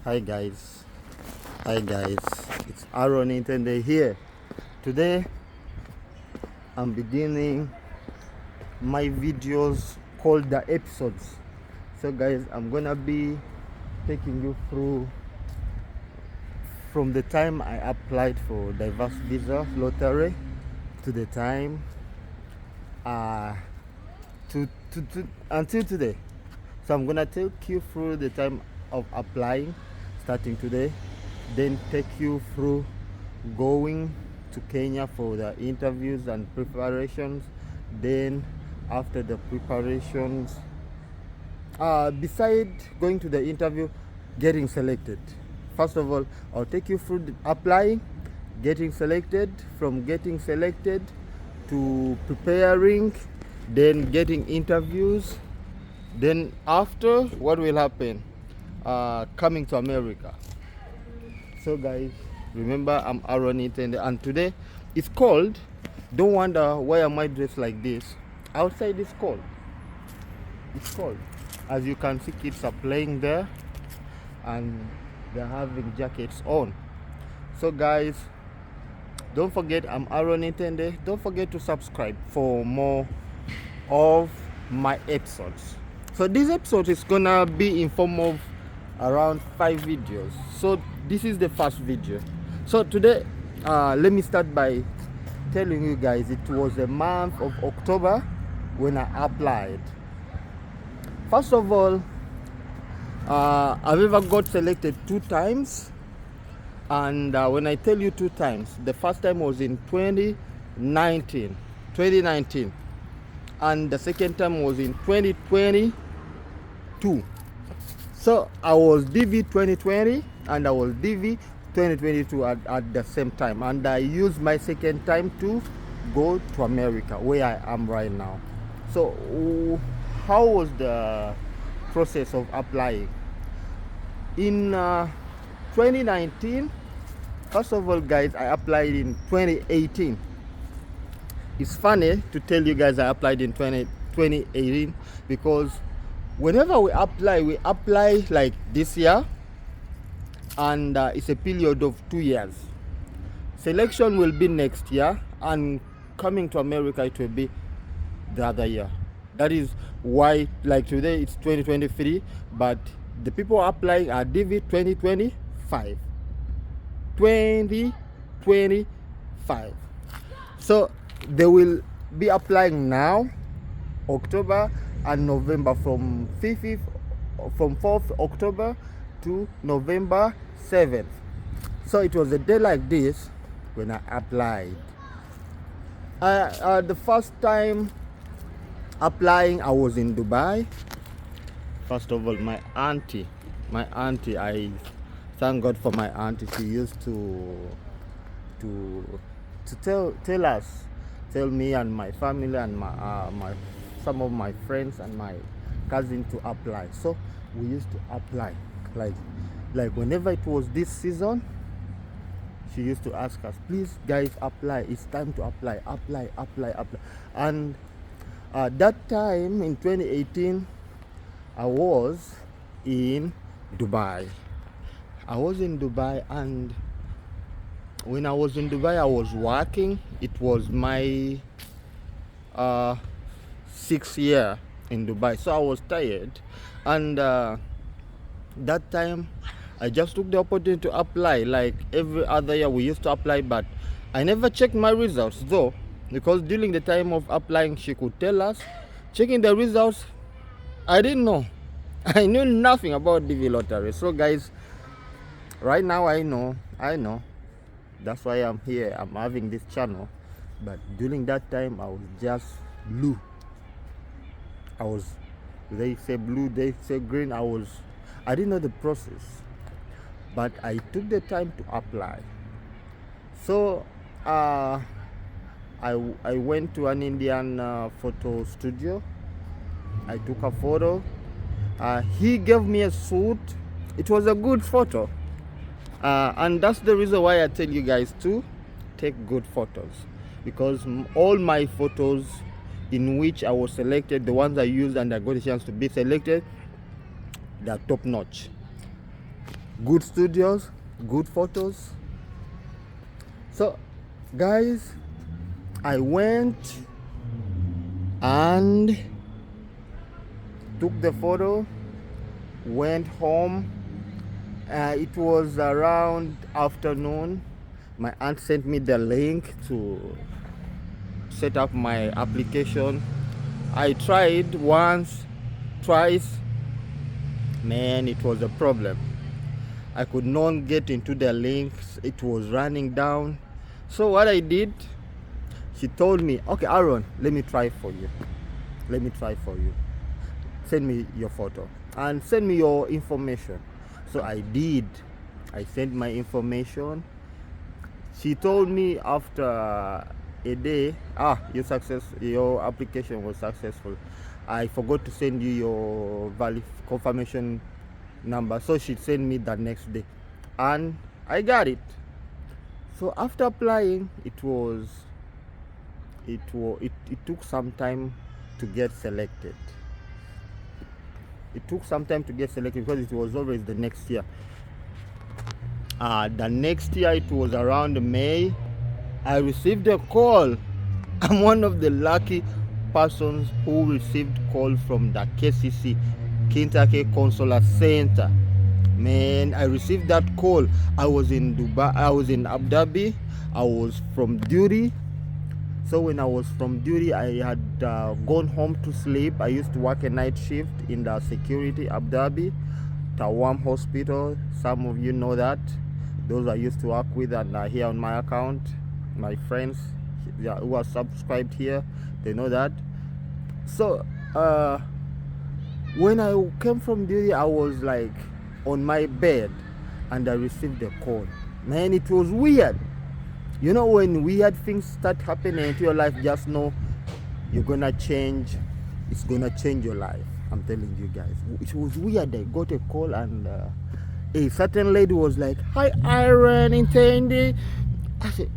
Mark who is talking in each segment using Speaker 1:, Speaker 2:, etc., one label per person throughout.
Speaker 1: Hi guys, it's Aaron Intende here. Today I'm beginning my videos called the episodes. So guys, I'm gonna be taking you through from the time I applied for diverse visa lottery to the time to until today. So I'm gonna take you through the time of applying starting today, then take you through going to Kenya for the interviews and preparations, then after the preparations, beside going to the interview, getting selected. First of all, I'll take you through applying, getting selected, from getting selected to preparing, then getting interviews, then after, what will happen? Coming to America. So guys, remember I'm Aaron Intende, and today it's cold. Don't wonder why am I dressed like this. Outside it's cold. It's cold. As you can see, kids are playing there and they're having jackets on. So guys, don't forget I'm Aaron Intende. Don't forget to subscribe for more of my episodes. So this episode is gonna be in form of around 5 videos. So this is the first video. So today, let me start by telling you guys it was the month of October when I applied. First of all, I've ever got selected 2 times, and when I tell you 2 times, the first time was in 2019, and the second time was in 2022. So I was DV 2020 and I was DV 2022 at the same time, and I used my second time to go to America, where I am right now. So how was the process of applying? In 2019, first of all guys, I applied in 2018. It's funny to tell you guys I applied in 2018 because whenever we apply like this year, and it's a period of 2 years. Selection will be next year, and coming to America it will be the other year. That is why, like today it's 2023, but the people applying are DV 2025. So they will be applying now, October and November, from 4th October to November 7th. So it was a day like this when I applied. The first time applying, I was in Dubai. First of all, my auntie, I thank God for my auntie. She used to tell me and my family and some of my friends and my cousin to apply. So we used to apply like whenever it was this season. She used to ask us, please guys, apply, it's time to apply. And that time in 2018, I was in Dubai. And when I was in Dubai, I was working. It was my 6th year in Dubai, so I was tired, and that time I just took the opportunity to apply. Like every other year we used to apply, but I never checked my results though, because during the time of applying she could tell us. Checking the results, I didn't know. I knew nothing about DV lottery. So guys, right now I know. That's why I'm here. I'm having this channel. But during that time I was just blue. They say blue, they say green. I didn't know the process, but I took the time to apply. So I went to an Indian photo studio. I took a photo. He gave me a suit. It was a good photo, and that's the reason why I tell you guys to take good photos, because all my photos in which I was selected, the ones I used and I got a chance to be selected, they are top notch. good studios, good photos. So guys, I went and took the photo, went home. It was around afternoon. My aunt sent me the link to set up my application. I tried once, twice. Man, it was a problem. I could not get into the links. It was running down. So what I did, she told me, okay, Aaron, let me try for you. Let me try for you. Send me your photo and send me your information. So I did. I sent my information. She told me after a day, your application was successful. I forgot to send you your confirmation number. So she sent me the next day and I got it. So after applying, it took some time to get selected. It took some time to get selected because it was always the next year. The next year, it was around May, I received a call. I'm one of the lucky persons who received call from the KCC, Kentucky Consular Center. Man, I received that call. I was in Dubai, I was in Abu Dhabi, I was from duty. So when I was from duty, I had gone home to sleep. I used to work a night shift in the security Abu Dhabi, Tawam Hospital. Some of you know that. Those I used to work with and are here on my account. My friends who are subscribed here, they know that. So when I came from duty, I was like on my bed and I received a call. Man, it was weird. You know, when weird things start happening into your life, just know you're gonna change. It's gonna change your life. I'm telling you guys. It was weird. I got a call and a certain lady was like, "Hi, Aaron, Intendi." I said,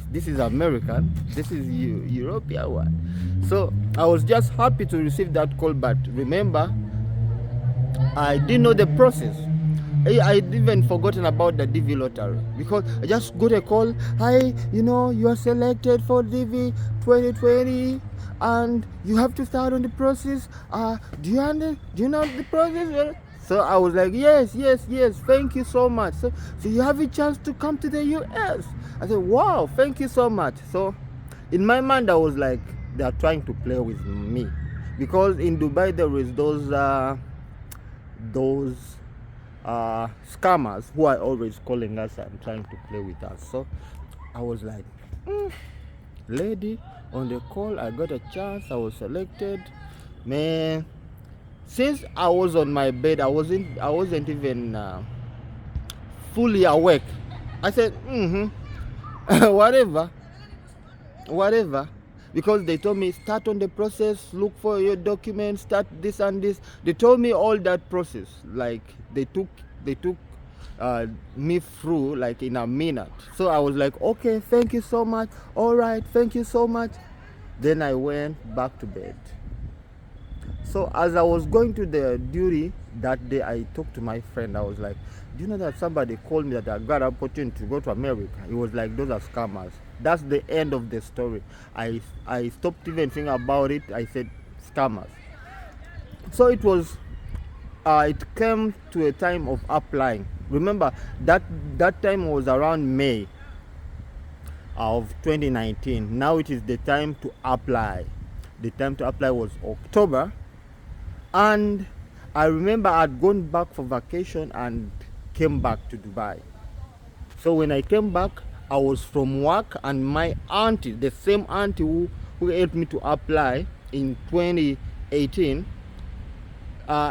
Speaker 1: "This is American. This is European one." So I was just happy to receive that call. But remember, I didn't know the process. I'd even forgotten about the DV lottery because I just got a call. "Hi, you are selected for DV 2020 and you have to start on the process. Do you know the process?" So I was like, yes, thank you so much. So you have a chance to come to the US. I said, wow, thank you so much. So in my mind, I was like, they are trying to play with me because in Dubai there is those scammers who are always calling us and trying to play with us. So I was like, lady on the call, I got a chance, I was selected. Man, since I was on my bed, I wasn't even fully awake. I said, whatever, because they told me start on the process, look for your documents, start this and this. They told me all that process. Like they took me through like in a minute. So I was like, okay, thank you so much. All right, thank you so much. Then I went back to bed. So as I was going to the duty that day, I talked to my friend. I was like, do you know that somebody called me that I got an opportunity to go to America? He was like, those are scammers. That's the end of the story. I stopped even thinking about it. I said, scammers. So it was, it came to a time of applying. Remember, that time was around May of 2019. Now it is the time to apply. The time to apply was October. And I remember I'd gone back for vacation and came back to Dubai. So when I came back, I was from work and my auntie, the same auntie who helped me to apply in 2018,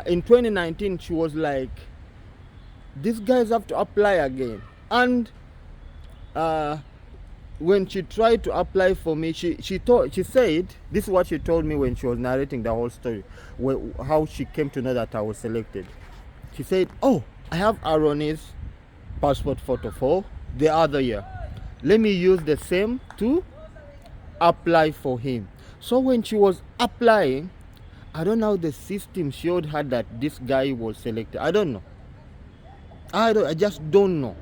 Speaker 1: in 2019, she was like, these guys have to apply again. And when she tried to apply for me, she said, this is what she told me when she was narrating the whole story, how she came to know that I was selected. She said, oh, I have Aaron's passport photo for the other year. Let me use the same to apply for him. So when she was applying, I don't know how the system showed her that this guy was selected. I don't know. I just don't know.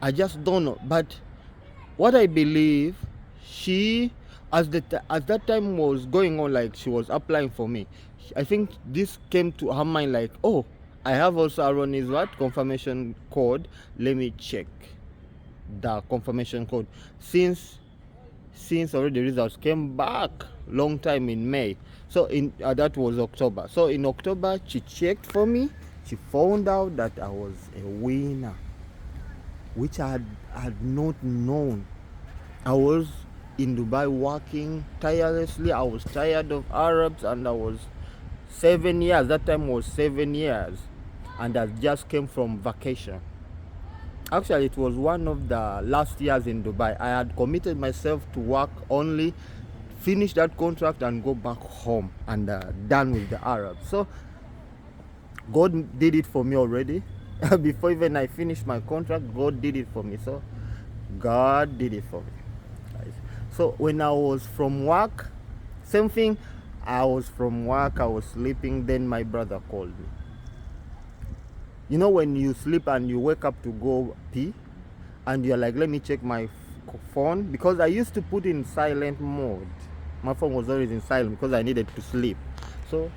Speaker 1: I just don't know. But what I believe, she, as that time was going on, like she was applying for me, I think this came to her mind like, oh, I have also Aaron's what confirmation code. Let me check the confirmation code. Since already the results came back long time in May, so in that was October. So in October she checked for me. She found out that I was a winner, which I had not known. I was in Dubai working tirelessly. I was tired of Arabs, and I was 7 years. That time was 7 years, and I just came from vacation. Actually, it was one of the last years in Dubai. I had committed myself to work only, finish that contract, and go back home, and done with the Arabs. So God did it for me already. Before even I finished my contract, God did it for me. So God did it for me. So when I was from work, same thing. I was from work, I was sleeping, then my brother called me. You know when you sleep and you wake up to go pee, and you're like, let me check my phone, because I used to put in silent mode. My phone was always in silent because I needed to sleep. So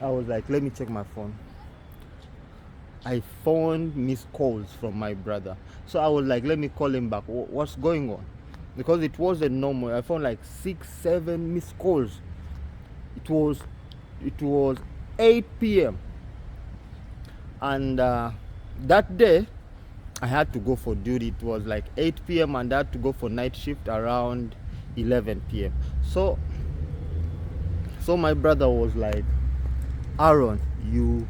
Speaker 1: I was like, let me check my phone. I found missed calls from my brother. So I was like, let me call him back. What's going on? Because it wasn't normal. I found like 6-7 missed calls. It was 8 p.m. and that day I had to go for duty. It was like 8 p.m. and I had to go for night shift around 11 p.m. So my brother was like, Aaron, you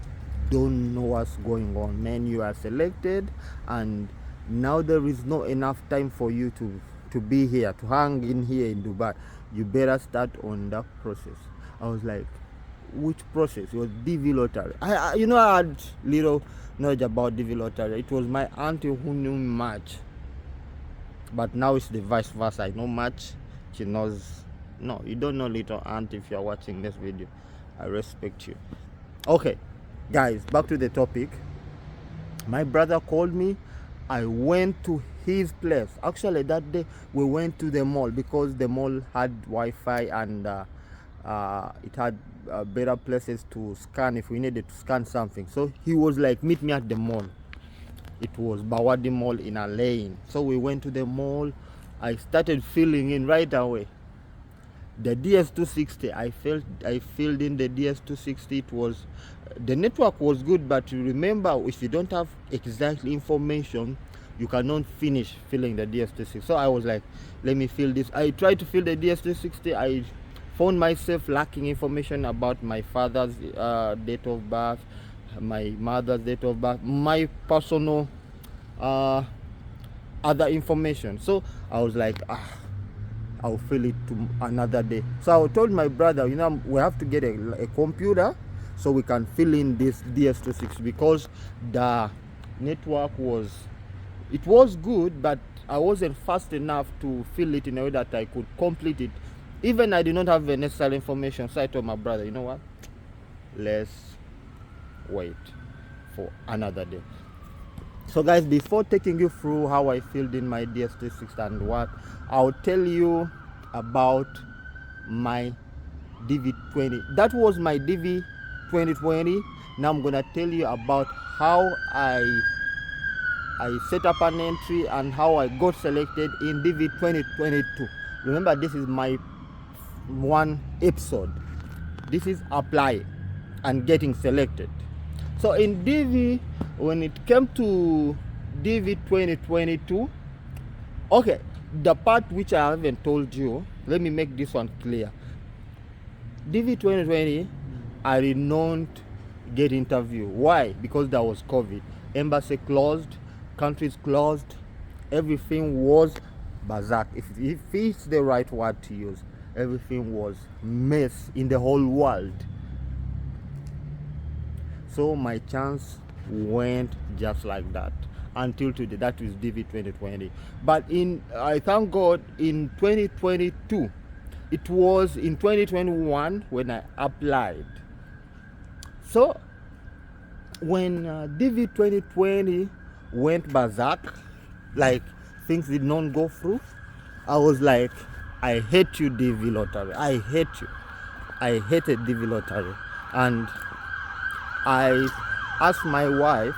Speaker 1: don't know what's going on, man. You are selected, and now there is not enough time for you to be here, to hang in here in Dubai. You better start on that process. I was like, which process? It was dvlottery. I had little knowledge about dvlottery. It was my auntie who knew much, but now it's the vice versa. I know much, she knows. No, you don't know little aunt. If you're watching this video, I respect you. Okay, guys, back to the topic. My brother called me. I went to his place. Actually, that day we went to the mall because the mall had Wi-Fi, and it had better places to scan if we needed to scan something. So he was like, meet me at the mall. It was Bawadi Mall in a lane. So we went to the mall. I started filling in right away. The DS260, I filled in the DS260. It was, the network was good, but you remember, if you don't have exact information, you cannot finish filling the DS260. So I was like, let me fill this. I tried to fill the DS260. I found myself lacking information about my father's date of birth, my mother's date of birth, my personal other information. So I was like, I'll fill it to another day. So I told my brother, we have to get a computer so we can fill in this DS260, because the network was good, but I wasn't fast enough to fill it in a way that I could complete it. Even I did not have the necessary information. So I told my brother, you know what, let's wait for another day. So guys, before taking you through how I filled in my DS260 and what, I'll tell you about my DV20. That was my DV 2020. Now I'm gonna tell you about how I set up an entry and how I got selected in DV 2022. Remember, this is my one episode. This is applying and getting selected. So in DV, when it came to DV 2022, okay, the part which I haven't told you, let me make this one clear. DV 2020, I did not get interview. Why? Because there was COVID. Embassy closed, countries closed, everything was berserk. If it's the right word to use, everything was mess in the whole world. So my chance went just like that until today. That is DV 2020. But I thank God, in 2022, it was in 2021 when I applied. So when DV 2020 went berserk, like things did not go through, I was like, I hate you, DV lottery. I hate you. I hated DV lottery. And I asked my wife,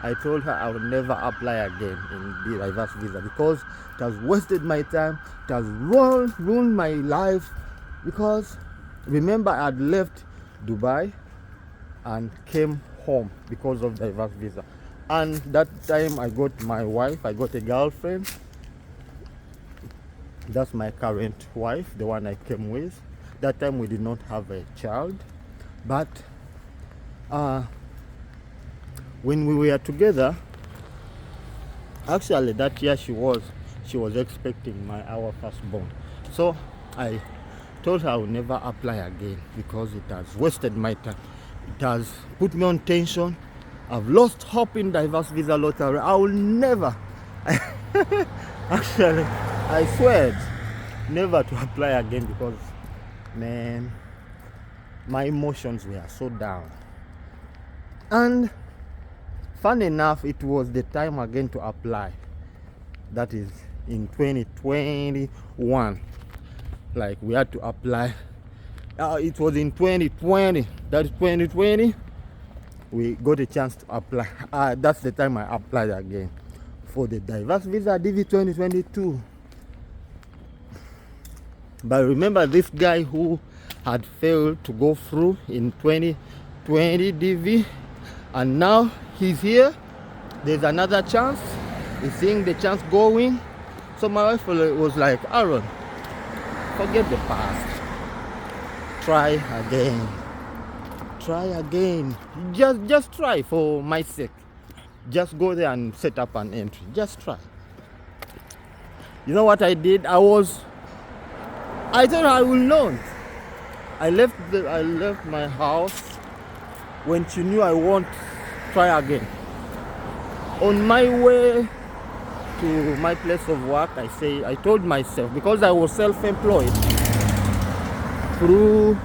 Speaker 1: I told her I would never apply again in the reverse visa because it has wasted my time, it has ruined my life. Because remember, I had left Dubai and came home because of the reverse visa. And that time I got my wife, I got a girlfriend. That's my current wife, the one I came with. That time we did not have a child, but when we were together, actually that year she was expecting our firstborn. So I told her I would never apply again because it has wasted my time. It has put me on tension. I've lost hope in diverse visa lottery. I will never, actually, I swear, never to apply again because, man, my emotions were so down. And fun enough, it was the time again to apply. That is in 2021. Like we had to apply. It was in 2020. That is 2020. We got a chance to apply. That's the time I applied again for the diverse visa DV 2022. But remember this guy who had failed to go through in 2020 DV, and now he's here. There's another chance. He's seeing the chance going. So my wife was like, Aaron, forget the past. Try again. Try again. Just try for my sake. Just go there and set up an entry. Just try. You know what I did? I thought I will not. I left my house when she knew I won't try again. On my way to my place of work, I told myself, because I was self-employed. Through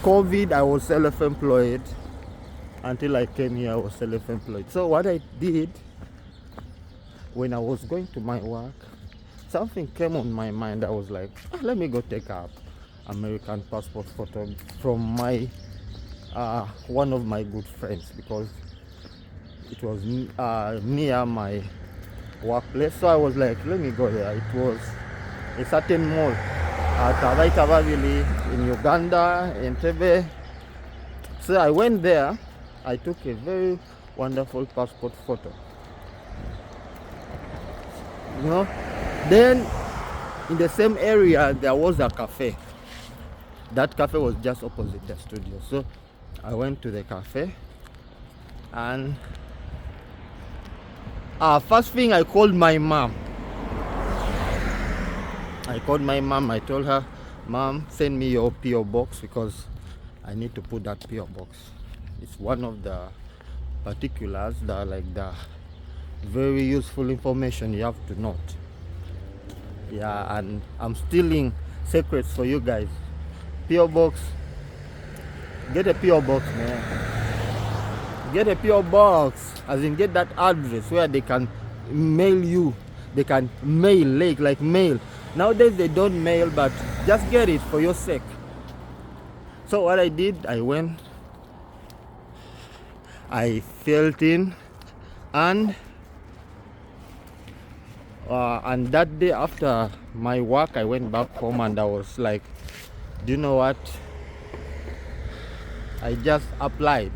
Speaker 1: COVID, I was self-employed. Until I came here, I was self-employed. So what I did, when I was going to my work, something came on my mind. I was like, let me go take up American passport photo from my one of my good friends, because it was near my workplace. So I was like, let me go there. It was a certain mall at Kavavili in Uganda, in Entebbe. So I went there. I took a very wonderful passport photo. You know, then in the same area there was a cafe. That cafe was just opposite the studio. So I went to the cafe, and first thing I called my mom. I told her, Mom, send me your PO box because I need to put that PO box. It's one of the particulars that are like the very useful information you have to note. Yeah, and I'm stealing secrets for you guys. PO box. Get a PO box, man. Get a PO box. As in, get that address where they can mail you. They can mail, like mail. Nowadays they don't mail, but just get it for your sake. So what I did, I went, I filled in, and that day after my work, I went back home and I was like, do you know what? I just applied.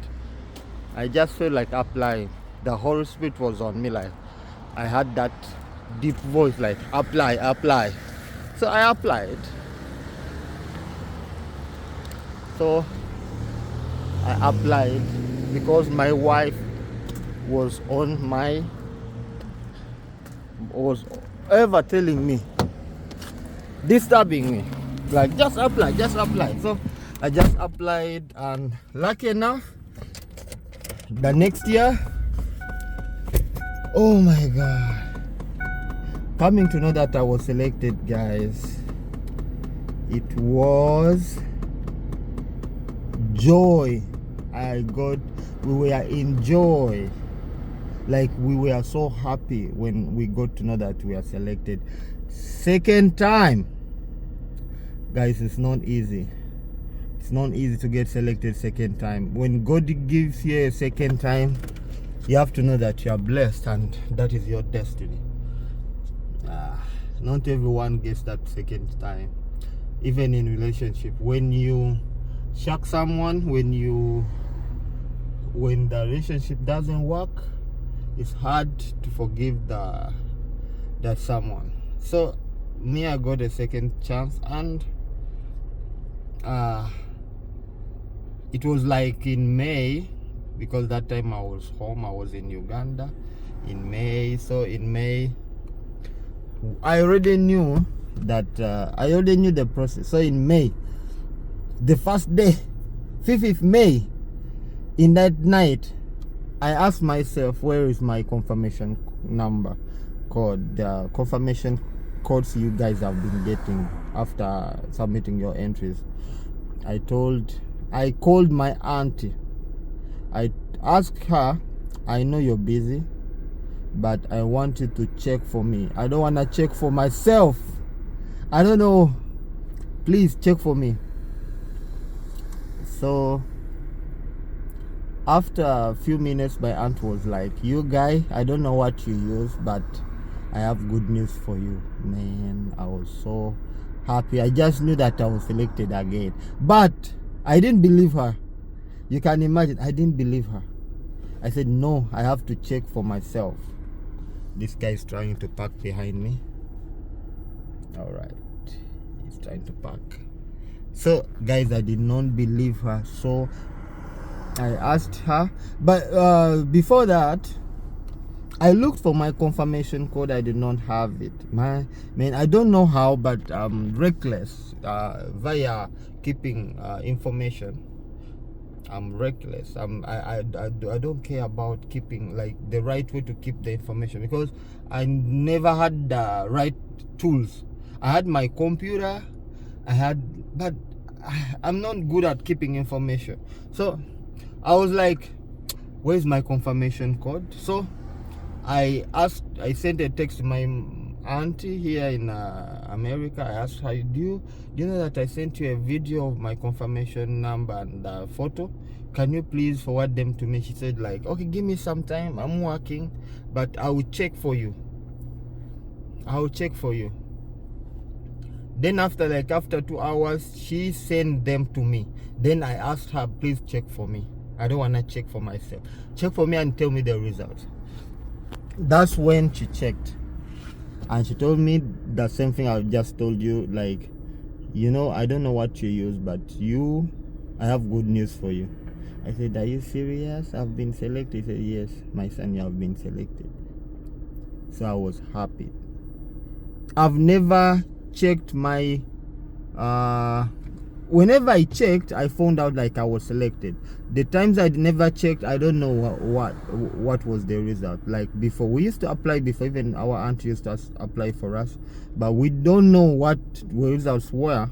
Speaker 1: I just felt like applying. The Holy Spirit was on me, like I had that deep voice, like apply. So I applied. So I applied because my wife was ever telling me, disturbing me, like just apply. So I just applied, and lucky enough, the next year, oh my God, coming to know that I was selected, guys, it was joy. we were in joy. Like, we were so happy when we got to know that we are selected. Second time, guys, it's not easy. It's not easy to get selected second time. When God gives you a second time, you have to know that you are blessed and that is your destiny. Not everyone gets that second time. Even in relationship, when you shock someone, when the relationship doesn't work, it's hard to forgive that someone. So me, I got a second chance, and it was like in May, because that time I was home. I was in Uganda in May. So in May, I already knew that I already knew the process. So in May, the first day, 5th May, in that night, I asked myself, where is my confirmation number code, the confirmation codes you guys have been getting after submitting your entries. I called my auntie. I asked her, I know you're busy, but I want you to check for me. I don't want to check for myself. I don't know. Please check for me. So after a few minutes, my aunt was like, you guy, I don't know what you use, but I have good news for you. Man, I was so happy. I just knew that I was selected again. But I didn't believe her. You can imagine, I didn't believe her. I said, no, I have to check for myself. This guy is trying to park behind me. All right, he's trying to park. So guys, I did not believe her. So I asked her, but before that, I looked for my confirmation code. I did not have it. Man, I don't know how, but reckless via keeping information. I'm reckless. I don't care about keeping, like, the right way to keep the information, because I never had the right tools. I had my computer, but I'm not good at keeping information. So I was like, where's my confirmation code? So I sent a text to my auntie here in America. I asked her, do you know that I sent you a video of my confirmation number and photo? Can you please forward them to me? She said, like, okay, give me some time. I'm working, but I will check for you. Then after 2 hours, she sent them to me. Then I asked her, please check for me. I don't want to check for myself. Check for me and tell me the result. That's when she checked, and she told me the same thing I just told you. Like, you know, I don't know what you use, but I have good news for you. I said, are you serious? I've been selected. He said, yes, my son, you have been selected. So I was happy. I've never checked my whenever I checked, I found out like I was selected. The times I never checked, I don't know what was the result. Like before, we used to apply before, even our aunt used to apply for us, but we don't know what results were,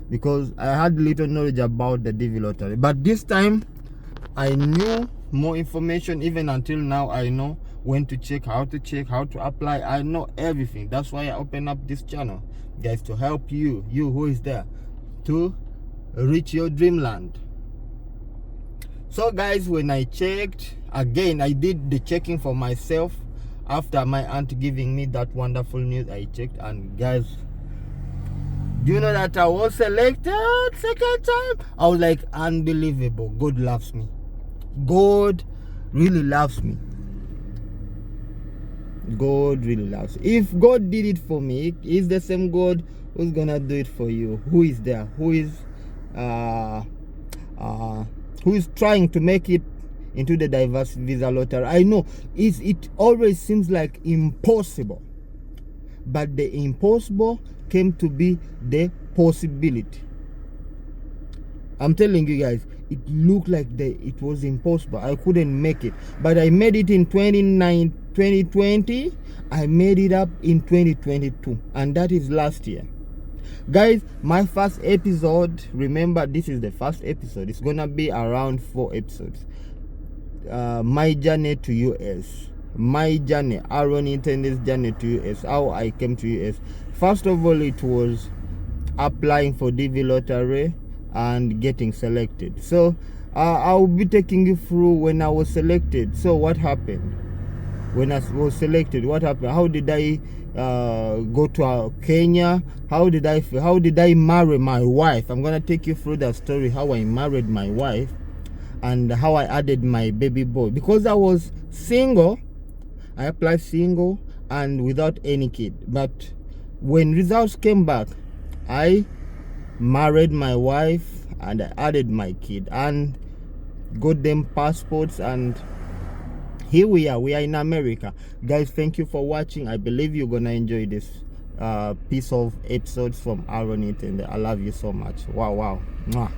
Speaker 1: because I had little knowledge about the dvlottery. But this time I knew more information. Even until now, I know when to check, how to apply. I know everything. That's why I open up this channel, guys, to help you who is there to reach your dreamland. So guys, when I checked again, I did the checking for myself after my aunt giving me that wonderful news. I checked, and guys, do you know that I was selected second time? I was like, unbelievable. God loves me. God really loves me. God really loves me. If God did it for me, He's the same God who's gonna do it for you. Who is there? Who is trying to make it into the diverse visa lottery? I know it always seems like impossible, but the impossible came to be the possibility. I'm telling you guys, it looked like it was impossible. I couldn't make it, but I made it in 2020. I made it up in 2022, and that is last year. Guys, my first episode, remember this is the first episode, it's gonna be around 4 episodes. My journey to US, my journey, Aaron Intended's journey to US, how I came to US. First of all, it was applying for DV lottery and getting selected. So I'll be taking you through when I was selected. So what happened when I was selected? What happened? How did I go to Kenya? How did I marry my wife? I'm gonna take you through that story, how I married my wife and how I added my baby boy. Because I was single, I applied single and without any kid. But when results came back, I married my wife and I added my kid and got them passports, and here we are in America. Guys, thank you for watching. I believe you're gonna enjoy this piece of episodes from Aaron Intended. I love you so much. Wow. Mwah.